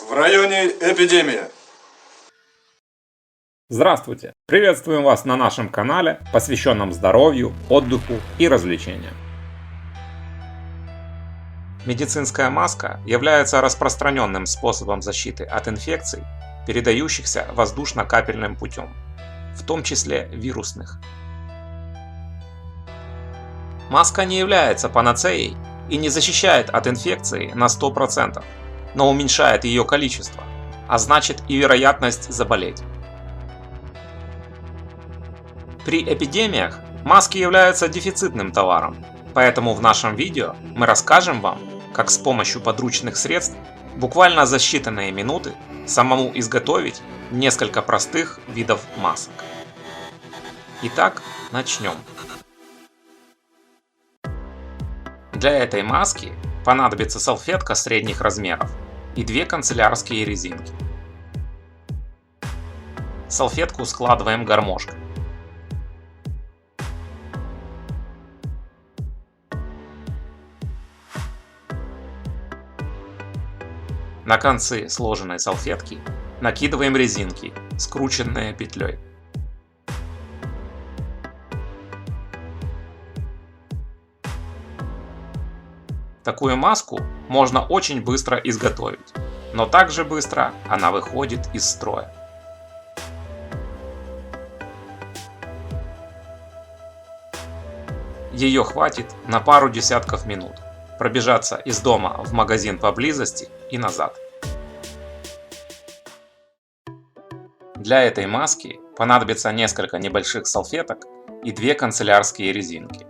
В районе эпидемия. Здравствуйте! Приветствуем вас на нашем канале, посвященном здоровью, отдыху и развлечениям. Медицинская маска является распространенным способом защиты от инфекций, передающихся воздушно-капельным путем, в том числе вирусных. Маска не является панацеей и не защищает от инфекции на 100%, но уменьшает ее количество, а значит и вероятность заболеть. При эпидемиях маски являются дефицитным товаром, поэтому в нашем видео мы расскажем вам, как с помощью подручных средств буквально за считанные минуты самому изготовить несколько простых видов масок. Итак, начнем. Для этой маски понадобится салфетка средних размеров и 2 канцелярские резинки. Салфетку складываем гармошкой. На концы сложенной салфетки накидываем резинки, скрученные петлей. Такую маску можно очень быстро изготовить, но также быстро она выходит из строя. Ее хватит на пару десятков минут пробежаться из дома в магазин поблизости и назад. Для этой маски понадобится несколько небольших салфеток и 2 канцелярские резинки.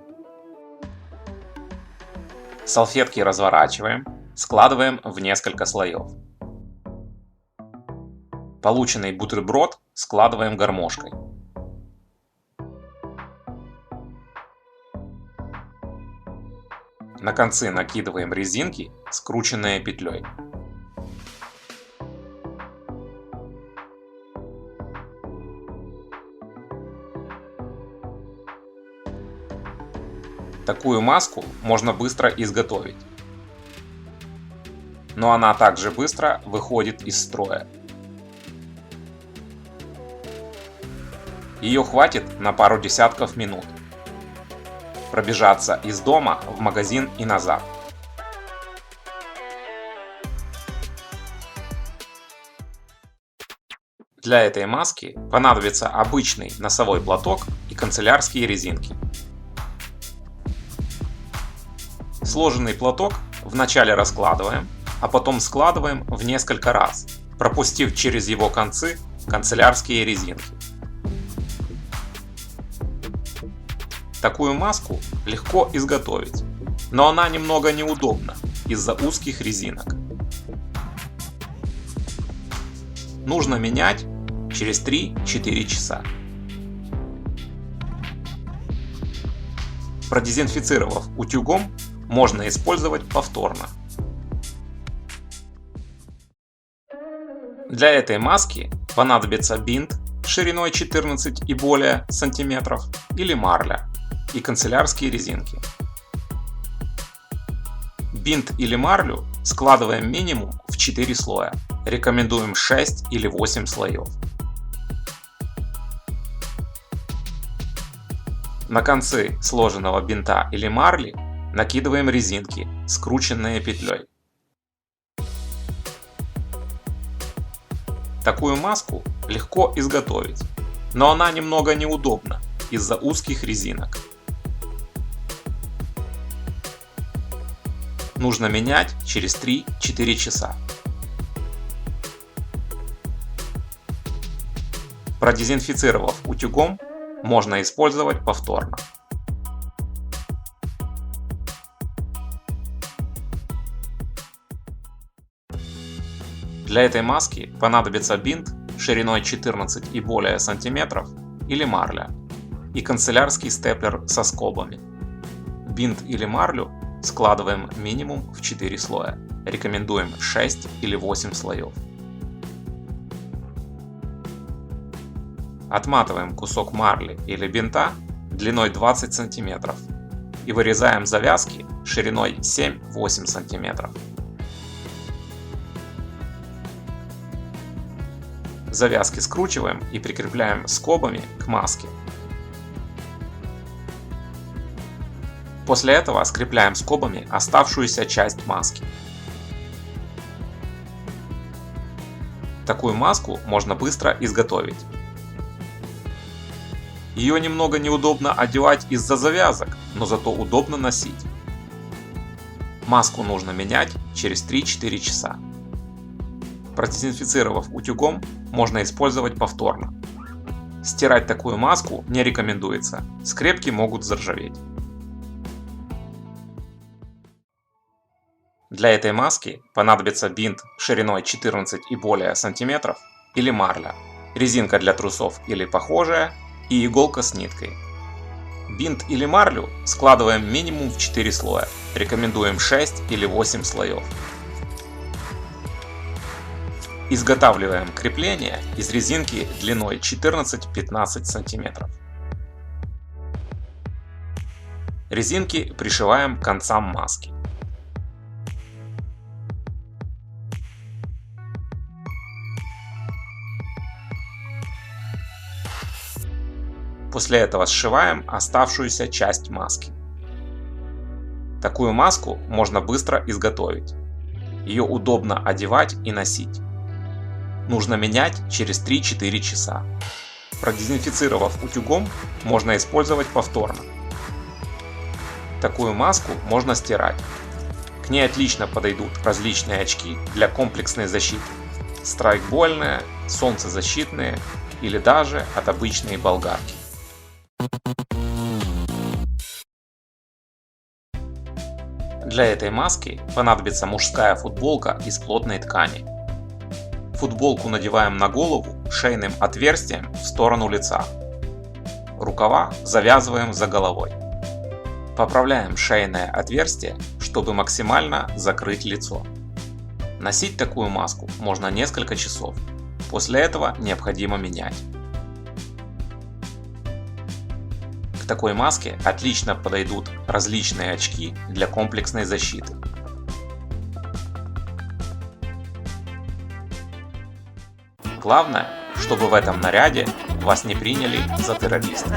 Салфетки разворачиваем, складываем в несколько слоев. Полученный бутерброд складываем гармошкой. На концы накидываем резинки, скрученные петлей. Такую маску можно быстро изготовить, но она также быстро выходит из строя. Ее хватит на пару десятков минут пробежаться из дома в магазин и назад. Для этой маски понадобится обычный носовой платок и канцелярские резинки. Сложенный платок вначале раскладываем, а потом складываем в несколько раз, пропустив через его концы канцелярские резинки. Такую маску легко изготовить, но она немного неудобна из-за узких резинок. Нужно менять через 3-4 часа. Продезинфицировав утюгом, можно использовать повторно. Для этой маски понадобится бинт шириной 14 и более сантиметров или марля и канцелярские резинки. Бинт или марлю складываем минимум в 4 слоя, рекомендуем 6 или 8 слоев. На концы сложенного бинта или марли накидываем резинки, скрученные петлей. Такую маску легко изготовить, но она немного неудобна из-за узких резинок. Нужно менять через 3-4 часа. Продезинфицировав утюгом, можно использовать повторно. Для этой маски понадобится бинт шириной 14 и более сантиметров или марля и канцелярский степлер со скобами. Бинт или марлю складываем минимум в 4 слоя, рекомендуем 6 или 8 слоев. Отматываем кусок марли или бинта длиной 20 см и вырезаем завязки шириной 7-8 см. Завязки скручиваем и прикрепляем скобами к маске. После этого скрепляем скобами оставшуюся часть маски. Такую маску можно быстро изготовить. Ее немного неудобно одевать из-за завязок, но зато удобно носить. Маску нужно менять через 3-4 часа. Продезинфицировав утюгом, можно использовать повторно. Стирать такую маску не рекомендуется, скрепки могут заржаветь. Для этой маски понадобится бинт шириной 14 и более сантиметров или марля, резинка для трусов или похожая и иголка с ниткой. Бинт или марлю складываем минимум в 4 слоя, рекомендуем 6 или 8 слоев. Изготавливаем крепление из резинки длиной 14-15 см. Резинки пришиваем к концам маски. После этого сшиваем оставшуюся часть маски. Такую маску можно быстро изготовить. Ее удобно одевать и носить. Нужно менять через 3-4 часа. Продезинфицировав утюгом, можно использовать повторно. Такую маску можно стирать. К ней отлично подойдут различные очки для комплексной защиты. Страйкбольные, солнцезащитные или даже от обычной болгарки. Для этой маски понадобится мужская футболка из плотной ткани. Футболку надеваем на голову шейным отверстием в сторону лица. Рукава завязываем за головой. Поправляем шейное отверстие, чтобы максимально закрыть лицо. Носить такую маску можно несколько часов. После этого необходимо менять. К такой маске отлично подойдут различные очки для комплексной защиты. Главное, чтобы в этом наряде вас не приняли за террориста.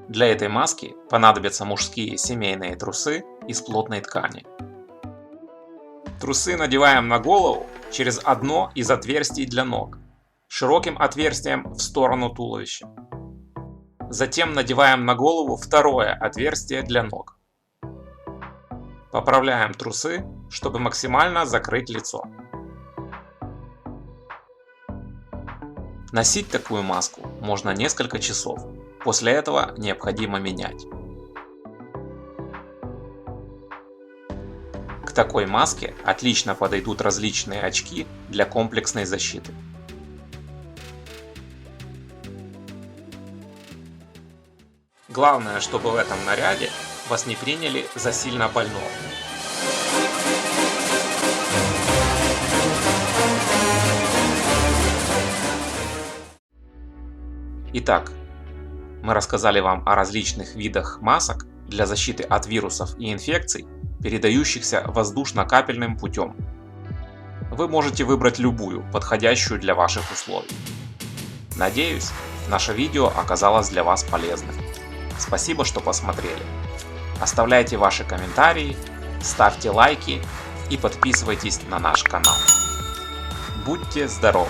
Для этой маски понадобятся мужские семейные трусы из плотной ткани. Трусы надеваем на голову через одно из отверстий для ног, широким отверстием в сторону туловища. Затем надеваем на голову второе отверстие для ног. Поправляем трусы, чтобы максимально закрыть лицо. Носить такую маску можно несколько часов, после этого необходимо менять. К такой маске отлично подойдут различные очки для комплексной защиты. Главное, чтобы в этом наряде вас не приняли за сильно больного. Итак, мы рассказали вам о различных видах масок для защиты от вирусов и инфекций, передающихся воздушно-капельным путем. Вы можете выбрать любую, подходящую для ваших условий. Надеюсь, наше видео оказалось для вас полезным. Спасибо, что посмотрели. Оставляйте ваши комментарии, ставьте лайки и подписывайтесь на наш канал. Будьте здоровы!